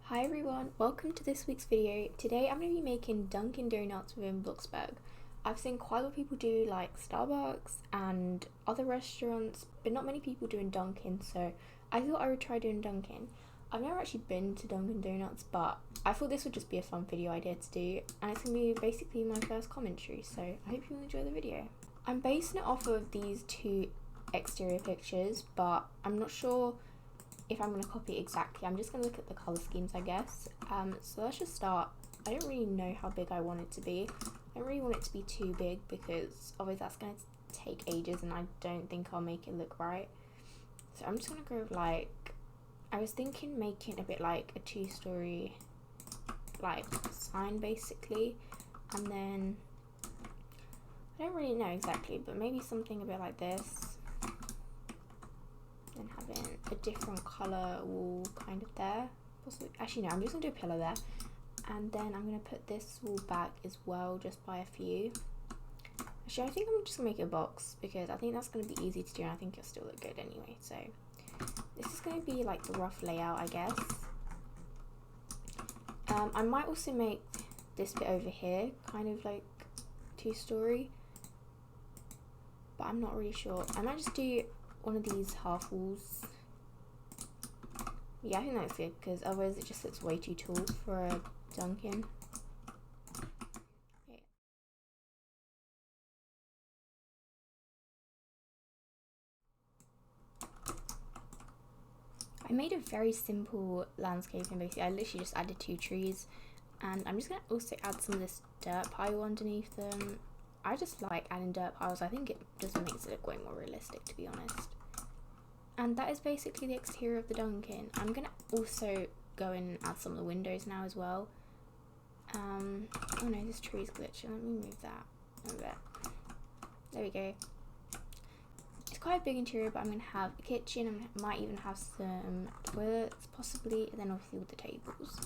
Hi everyone, welcome to this week's video. Today I'm going to be making Dunkin Donuts within Bloxburg. I've seen quite a lot of people do like Starbucks and other restaurants, but not many people doing Dunkin, so I thought I would try doing Dunkin. I've never actually been to Dunkin Donuts, but I thought this would just be a fun video idea to do, and it's going to be basically my first commentary, so I hope you enjoy the video. I'm basing it off of these two exterior pictures, but I'm not sure if I'm going to copy it exactly. I'm just going to look at the colour schemes, I guess. So let's just start. I don't really know how big I want it to be. I don't really want it to be too big because obviously that's going to take ages and I don't think I'll make it look right. So I'm just going to go with like, I was thinking making a bit like a 2-story like sign basically, and then I don't really know exactly, but maybe something a bit like this. And having a different colour wall kind of there. Possibly, actually no, I'm just going to do a pillar there. And then I'm going to put this wall back as well, just by a few. Actually, I think I'm just going to make it a box, because I think that's going to be easy to do and I think it'll still look good anyway. So this is going to be like the rough layout, I guess. I might also make this bit over here kind of like 2-story, but I'm not really sure. I might just do one of these half walls. Yeah, I think that's good because otherwise it just looks way too tall for a Dunkin. Yeah. I made a very simple landscaping basically. I literally just added 2 trees, and I'm just going to also add some of this dirt pile underneath them. I just like adding dirt piles. I think it just makes it look way more realistic, to be honest. And that is basically the exterior of the Dunkin. I'm going to also go in and add some of the windows now as well. Oh no, this tree's glitching. Let me move that a bit. There we go. It's quite a big interior, but I'm going to have a kitchen. I might even have some toilets, possibly, and then obviously with the tables.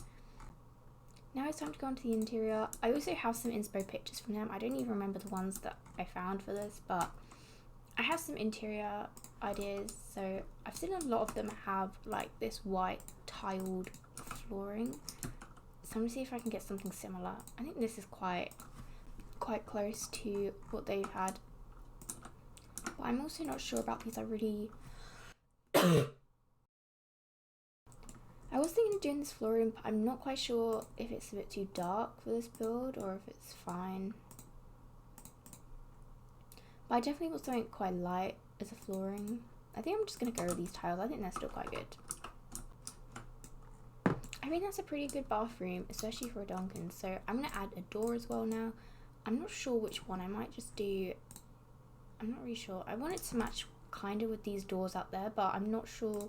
Now it's time to go on to the interior. I also have some inspo pictures from them. I don't even remember the ones that I found for this, but I have some interior ideas. So I've seen a lot of them have like this white tiled flooring, so I'm gonna see if I can get something similar. I think this is quite close to what they've had, but I'm also not sure about these. I was thinking of doing this flooring, but I'm not quite sure if it's a bit too dark for this build or if it's fine. But I definitely want something quite light as a flooring. I think I'm just going to go with these tiles. I think they're still quite good. I think that's a pretty good bathroom, especially for a Dunkin. So I'm going to add a door as well now. I'm not sure which one. I might just do... I'm not really sure. I want it to match kind of with these doors out there, but I'm not sure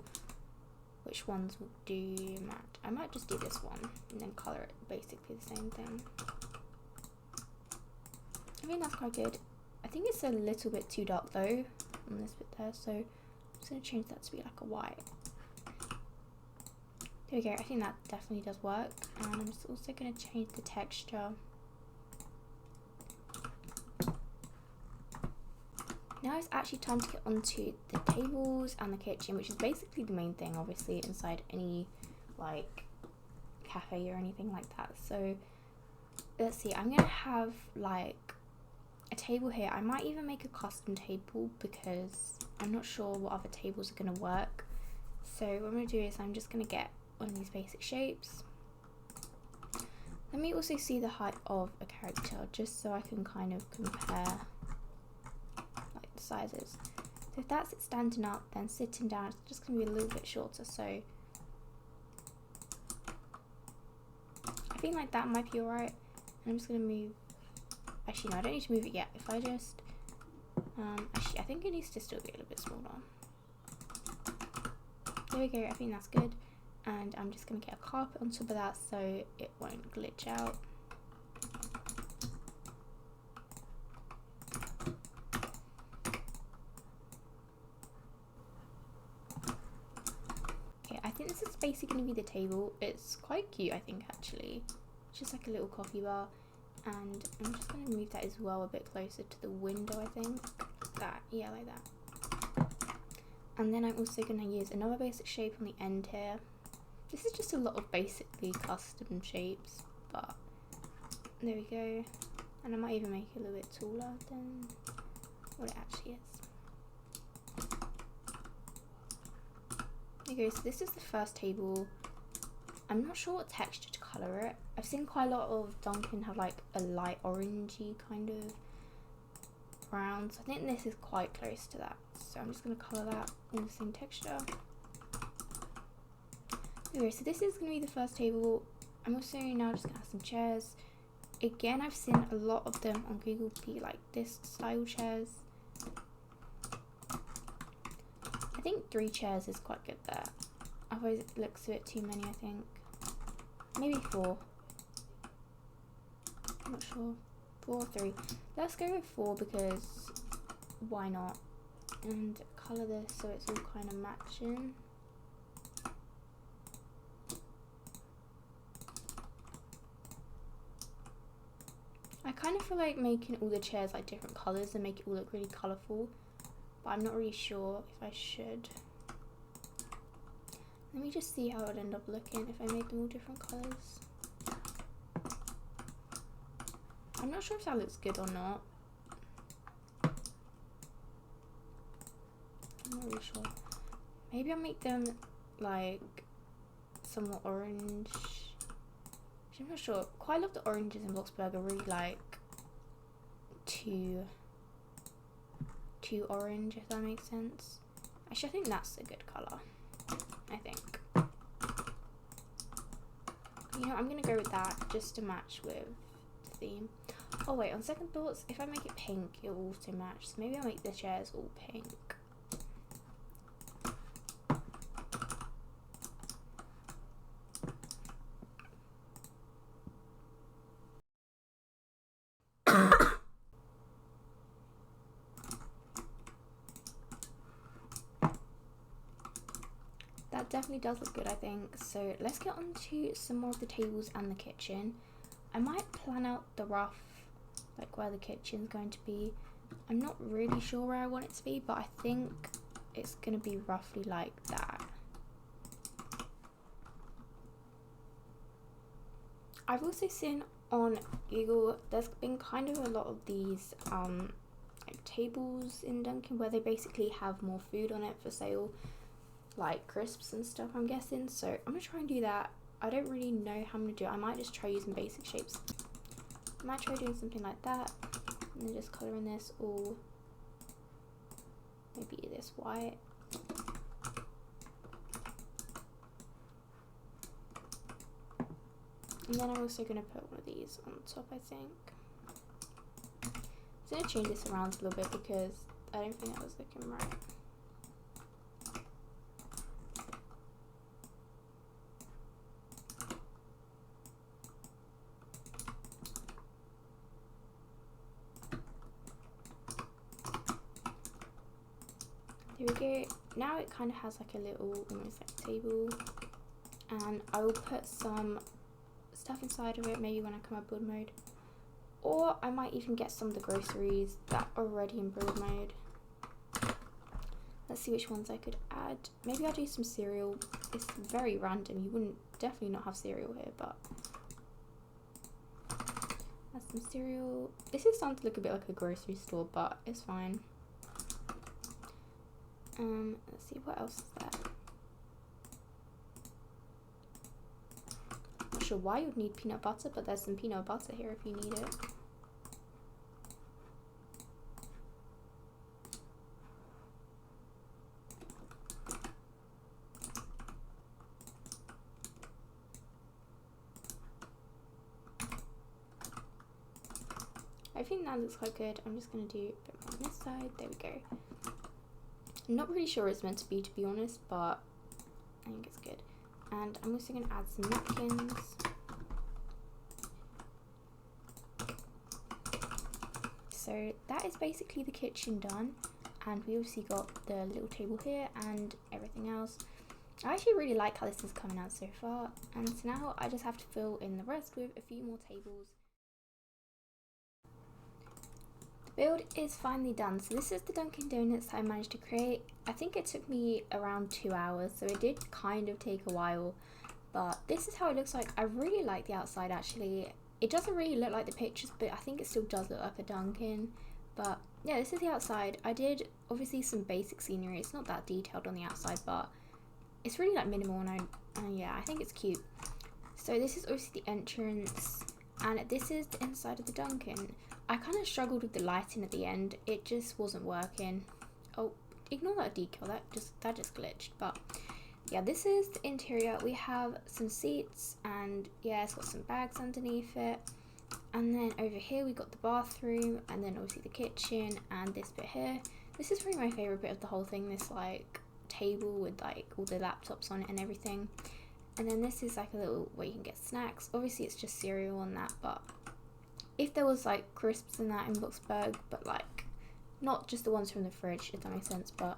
which ones will do match. I might just do this one and then colour it basically the same thing. I think that's quite good. I think it's a little bit too dark though on this bit there, so I'm just going to change that to be like a white. There we go. I think that definitely does work, and I'm just also going to change the texture. Now it's actually time to get onto the tables and the kitchen, which is basically the main thing obviously inside any like cafe or anything like that. So let's see, I'm going to have like a table here. I might even make a custom table because I'm not sure what other tables are going to work. So what I'm going to do is I'm just going to get one of these basic shapes. Let me also see the height of a character just so I can kind of compare like the sizes. So if that's it standing up, then sitting down it's just going to be a little bit shorter. So I think like that might be alright. I'm just going to move. Actually, no, I don't need to move it yet. If I just, actually, I think it needs to still be a little bit smaller. There we go, I think that's good. And I'm just going to get a carpet on top of that so it won't glitch out. Okay, I think this is basically going to be the table. It's quite cute, I think, actually. It's just like a little coffee bar. And I'm just going to move that as well a bit closer to the window, I think. That, yeah, like that. And then I'm also going to use another basic shape on the end here. This is just a lot of basically custom shapes, but there we go. And I might even make it a little bit taller than what it actually is. Okay, so this is the first table. I'm not sure what texture to colour it. I've seen quite a lot of Dunkin have like a light orangey kind of brown. So I think this is quite close to that. So I'm just going to colour that in the same texture. Okay, so this is going to be the first table. I'm also now just going to have some chairs. Again, I've seen a lot of them on Google be like this style chairs. I think 3 chairs is quite good there. Otherwise it looks a bit too many, I think. Maybe 4. I'm not sure. 4 or 3. Let's go with 4 because why not? And colour this so it's all kind of matching. I kind of feel like making all the chairs like different colours and make it all look really colourful, but I'm not really sure if I should. Let me just see how it would end up looking if I made them all different colours. I'm not sure if that looks good or not. I'm not really sure. Maybe I'll make them like somewhat orange. I'm not sure. Quite a lot of the oranges in Bloxburg are really like too orange, if that makes sense. Actually, I think that's a good colour. I think. You know, I'm gonna go with that just to match with the theme. Oh wait, on second thoughts, if I make it pink, it will also match. So maybe I'll make the chairs all pink. That definitely does look good, I think. So let's get on to some more of the tables and the kitchen. I might plan out the rough, like where the kitchen's going to be. I'm not really sure where I want it to be, but I think it's going to be roughly like that. I've also seen on Google, there's been kind of a lot of these like tables in Dunkin where they basically have more food on it for sale, like crisps and stuff, I'm guessing. So I'm gonna try and do that. I don't really know how I'm gonna do it. I might just try using basic shapes. I might try doing something like that and then just colouring this all, maybe this white. And then I'm also gonna put one of these on the top, I think. I'm gonna change this around a little bit because I don't think that was looking right. There we go. Now it kind of has like a little, almost like table, and I will put some stuff inside of it maybe when I come out build mode, or I might even get some of the groceries that are already in build mode. Let's see which ones I could add. Maybe I'll do some cereal. It's very random. You wouldn't definitely not have cereal here, but add some cereal. This is starting to look a bit like a grocery store, but it's fine. Let's see, what else is there? Not sure why you would need peanut butter, but there's some peanut butter here if you need it. I think that looks quite good. I'm just going to do a bit more on this side. There we go. I'm not really sure what it's meant to be honest, but I think it's good. And I'm also going to add some napkins. So that is basically the kitchen done, and we obviously got the little table here and everything else. I actually really like how this is coming out so far, and so now I just have to fill in the rest with a few more tables. Build is finally done. So this is the Dunkin Donuts that I managed to create. I think it took me around 2 hours, so it did kind of take a while, But this is how it looks like. I really like the outside actually. It doesn't really look like the pictures, but I think it still does look like a Dunkin'. But yeah, this is the outside. I did obviously some basic scenery. It's not that detailed on the outside, but it's really like minimal, and yeah, I think it's cute. So this is obviously the entrance, and this is the inside of the Dunkin'. I kind of struggled with the lighting at the end. It just wasn't working. Oh, ignore that decal. That just glitched. But yeah, this is the interior. We have some seats, and yeah, it's got some bags underneath it. And then over here we got the bathroom, and then obviously the kitchen, and this bit here. This is probably my favorite bit of the whole thing. This like table with like all the laptops on it and everything. And then this is like a little where you can get snacks. Obviously it's just cereal on that, but if there was like crisps in that in Bloxburg, but like not just the ones from the fridge, if that makes sense. But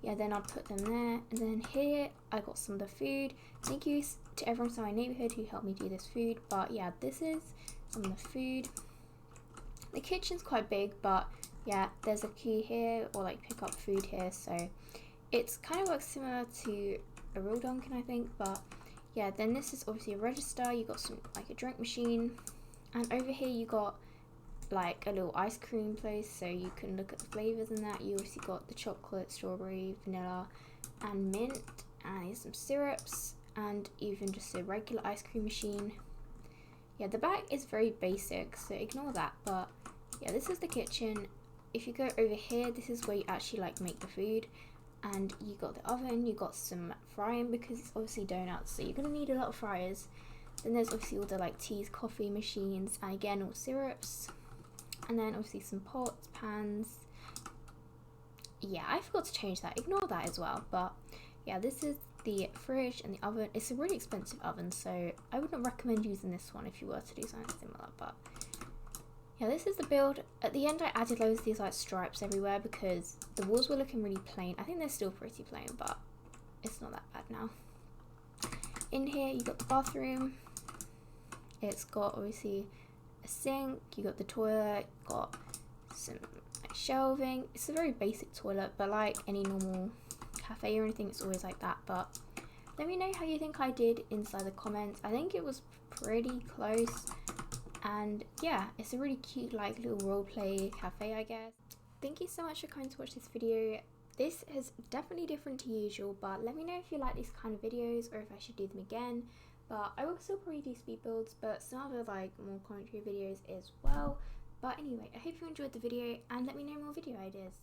yeah, then I'd put them there. And then here I got some of the food. Thank you to everyone in my neighborhood who helped me do this food. But yeah, this is some of the food. The kitchen's quite big, but yeah, there's a queue here, or like pick up food here, so it's kind of works similar to a real Dunkin', I think. But yeah, then this is obviously a register. You got some like a drink machine, and over here you got like a little ice cream place, so you can look at the flavors in that. You obviously got the chocolate, strawberry, vanilla, and mint, and here's some syrups, and even just a regular ice cream machine. Yeah, the back is very basic, so ignore that. But yeah, this is the kitchen. If you go over here, this is where you actually like make the food. And you got the oven, you got some frying because it's obviously donuts, so you're gonna need a lot of fryers. Then there's obviously all the like teas, coffee machines, and again all syrups. And then obviously some pots, pans. Yeah, I forgot to change that. Ignore that as well. But yeah, this is the fridge and the oven. It's a really expensive oven, so I wouldn't recommend using this one if you were to do something similar. But yeah, this is the build. At the end I added loads of these like stripes everywhere because the walls were looking really plain. I think they're still pretty plain, but it's not that bad now. In here you got the bathroom. It's got obviously a sink, you got the toilet, got some like shelving. It's a very basic toilet, but like any normal cafe or anything, it's always like that. But let me know how you think I did inside the comments. I think it was pretty close. And yeah, it's a really cute like little roleplay cafe, I guess. Thank you so much for coming to watch this video. This is definitely different to usual, but let me know if you like these kind of videos or if I should do them again. But I will still probably do speed builds, but some other like more commentary videos as well. But anyway, I hope you enjoyed the video and let me know more video ideas.